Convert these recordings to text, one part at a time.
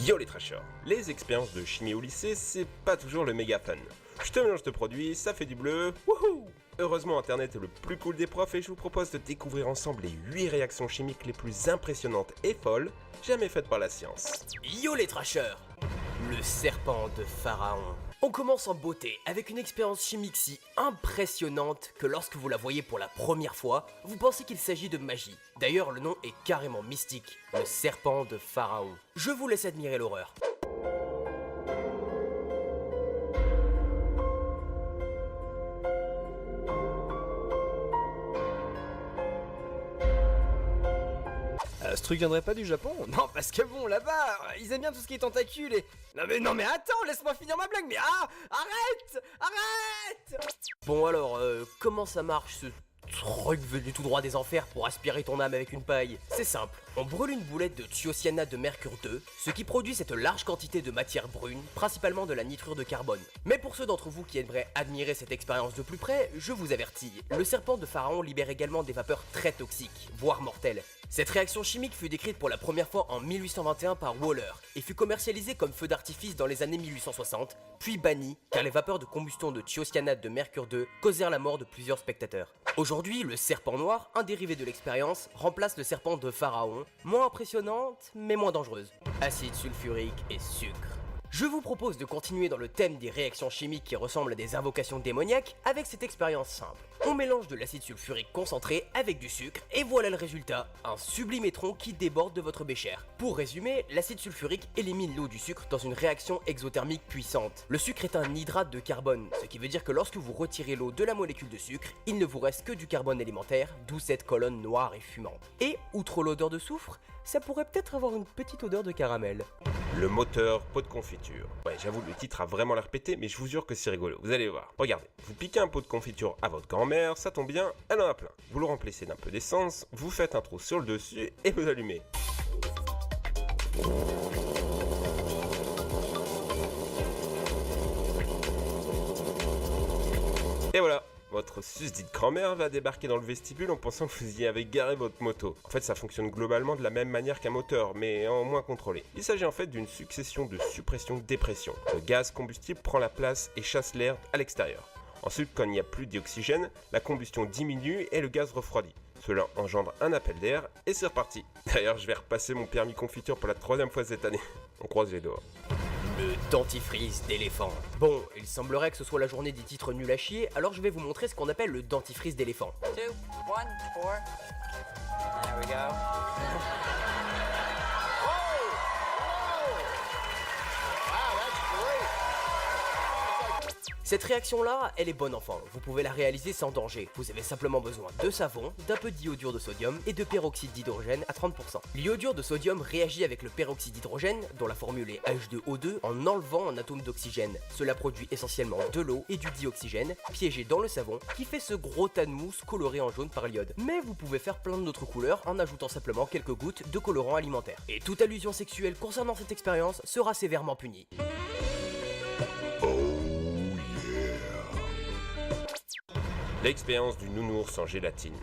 Yo les trashers, les expériences de chimie au lycée, c'est pas toujours le méga fun. Je te mélange de produits, ça fait du bleu, wouhou! Heureusement internet est le plus cool des profs et je vous propose de découvrir ensemble les 8 réactions chimiques les plus impressionnantes et folles jamais faites par la science. Yo les trashers, le serpent de Pharaon. On commence en beauté avec une expérience chimique si impressionnante que lorsque vous la voyez pour la première fois, vous pensez qu'il s'agit de magie. D'ailleurs le nom est carrément mystique, le serpent de Pharaon. Je vous laisse admirer l'horreur. Ce truc viendrait pas du Japon? Non, parce que bon, là-bas, ils aiment bien tout ce qui est tentacule et... Non mais attends, laisse-moi finir ma blague, mais arrête. Bon alors, comment ça marche ce truc venu tout droit des enfers pour aspirer ton âme avec une paille? C'est simple, on brûle une boulette de thiocyanate de mercure 2, ce qui produit cette large quantité de matière brune, principalement de la nitrure de carbone. Mais pour ceux d'entre vous qui aimeraient admirer cette expérience de plus près, je vous avertis, le serpent de Pharaon libère également des vapeurs très toxiques, voire mortelles. Cette réaction chimique fut décrite pour la première fois en 1821 par Waller et fut commercialisée comme feu d'artifice dans les années 1860, puis bannie car les vapeurs de combustion de thiocyanate de mercure 2 causèrent la mort de plusieurs spectateurs. Aujourd'hui, le serpent noir, un dérivé de l'expérience, remplace le serpent de Pharaon, moins impressionnante mais moins dangereuse. Acide sulfurique et sucre. Je vous propose de continuer dans le thème des réactions chimiques qui ressemblent à des invocations démoniaques avec cette expérience simple. On mélange de l'acide sulfurique concentré avec du sucre et voilà le résultat, un sublime étron qui déborde de votre bécher. Pour résumer, l'acide sulfurique élimine l'eau du sucre dans une réaction exothermique puissante. Le sucre est un hydrate de carbone, ce qui veut dire que lorsque vous retirez l'eau de la molécule de sucre, il ne vous reste que du carbone élémentaire, d'où cette colonne noire et fumante. Et, outre l'odeur de soufre, ça pourrait peut-être avoir une petite odeur de caramel. Le moteur pot de confiture. Ouais, j'avoue, le titre a vraiment l'air pété, mais je vous jure que c'est rigolo, vous allez voir. Regardez, vous piquez un pot de confiture à votre grand-mère, ça tombe bien, elle en a plein. Vous le remplissez d'un peu d'essence, vous faites un trou sur le dessus et vous allumez. Et voilà, votre susdite grand-mère va débarquer dans le vestibule en pensant que vous y avez garé votre moto. En fait, ça fonctionne globalement de la même manière qu'un moteur, mais en moins contrôlé. Il s'agit en fait d'une succession de suppression-dépression. Le gaz combustible prend la place et chasse l'air à l'extérieur. Ensuite, quand il n'y a plus d'oxygène, la combustion diminue et le gaz refroidit. Cela engendre un appel d'air et c'est reparti. D'ailleurs, je vais repasser mon permis confiture pour la 3e fois cette année. On croise les doigts. Le dentifrice d'éléphant. Bon, il semblerait que ce soit la journée des titres nuls à chier, alors je vais vous montrer ce qu'on appelle le dentifrice d'éléphant. 2, 1, 4. There we go. Cette réaction-là, elle est bonne enfant, vous pouvez la réaliser sans danger. Vous avez simplement besoin de savon, d'un peu d'iodure de sodium et de peroxyde d'hydrogène à 30%. L'iodure de sodium réagit avec le peroxyde d'hydrogène, dont la formule est H2O2, en enlevant un atome d'oxygène. Cela produit essentiellement de l'eau et du dioxygène, piégé dans le savon, qui fait ce gros tas de mousse coloré en jaune par l'iode. Mais vous pouvez faire plein d'autres couleurs en ajoutant simplement quelques gouttes de colorant alimentaire. Et toute allusion sexuelle concernant cette expérience sera sévèrement punie. L'expérience du nounours en gélatine.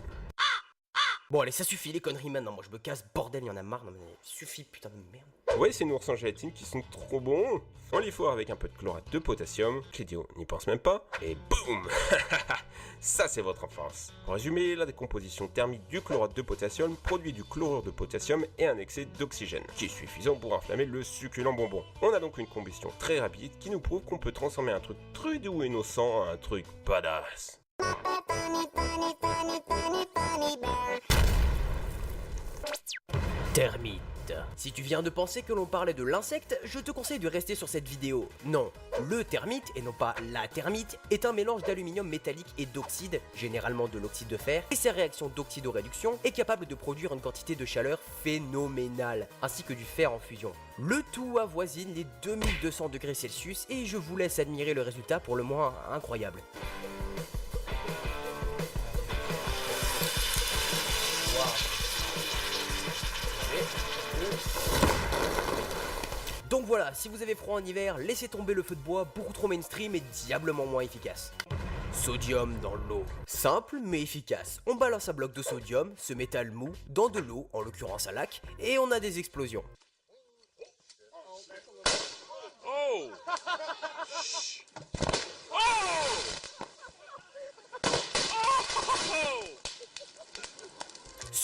Bon allez, ça suffit les conneries maintenant, moi je me casse, bordel, il y en a marre, non mais suffit, putain de merde. Ouais, ces nours en gélatine qui sont trop bons. On les fourre avec un peu de chlorate de potassium. Clédio n'y pense même pas. Et boum. Ça c'est votre enfance. Pour résumer, la décomposition thermique du chlorate de potassium produit du chlorure de potassium et un excès d'oxygène, qui est suffisant pour enflammer le succulent bonbon. On a donc une combustion très rapide qui nous prouve qu'on peut transformer un truc très doux et innocent en un truc badass. Termite. Si tu viens de penser que l'on parlait de l'insecte, je te conseille de rester sur cette vidéo. Non, le termite, et non pas la termite, est un mélange d'aluminium métallique et d'oxyde, généralement de l'oxyde de fer, et sa réaction d'oxydoréduction est capable de produire une quantité de chaleur phénoménale, ainsi que du fer en fusion. Le tout avoisine les 2200 degrés Celsius et je vous laisse admirer le résultat pour le moins incroyable. Donc voilà, si vous avez froid en hiver, laissez tomber le feu de bois, beaucoup trop mainstream et diablement moins efficace. Sodium dans l'eau. Simple mais efficace. On balance un bloc de sodium, ce métal mou, dans de l'eau, en l'occurrence un lac, et on a des explosions. Oh!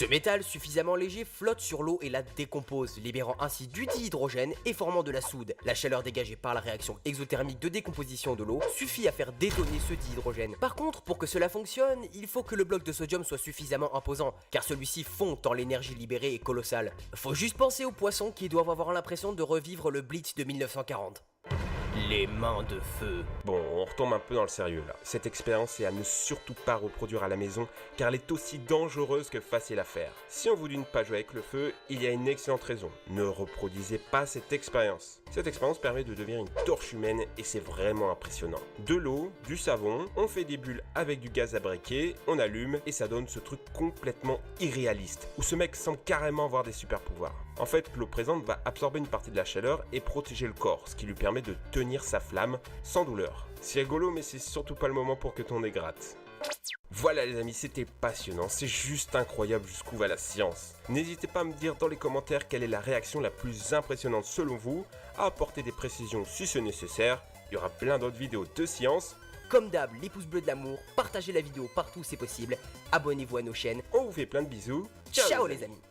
Ce métal suffisamment léger flotte sur l'eau et la décompose, libérant ainsi du dihydrogène et formant de la soude. La chaleur dégagée par la réaction exothermique de décomposition de l'eau suffit à faire détonner ce dihydrogène. Par contre, pour que cela fonctionne, il faut que le bloc de sodium soit suffisamment imposant, car celui-ci fond tant l'énergie libérée est colossale. Faut juste penser aux poissons qui doivent avoir l'impression de revivre le Blitz de 1940. Les mains de feu. Bon, on retombe un peu dans le sérieux là. Cette expérience est à ne surtout pas reproduire à la maison car elle est aussi dangereuse que facile à faire. Si on vous dit de ne pas jouer avec le feu, il y a une excellente raison. Ne reproduisez pas cette expérience. Cette expérience permet de devenir une torche humaine et c'est vraiment impressionnant. De l'eau, du savon, on fait des bulles avec du gaz à briquet, on allume et ça donne ce truc complètement irréaliste où ce mec semble carrément avoir des super pouvoirs. En fait, l'eau présente va absorber une partie de la chaleur et protéger le corps, ce qui lui permet de tenir sa flamme sans douleur. C'est rigolo, mais c'est surtout pas le moment pour que t'en dégrattes. Voilà les amis, c'était passionnant, c'est juste incroyable jusqu'où va la science. N'hésitez pas à me dire dans les commentaires quelle est la réaction la plus impressionnante selon vous, à apporter des précisions si c'est nécessaire. Il y aura plein d'autres vidéos de science. Comme d'hab, les pouces bleus de l'amour, partagez la vidéo partout où c'est possible, abonnez-vous à nos chaînes. On vous fait plein de bisous. Ciao les amis.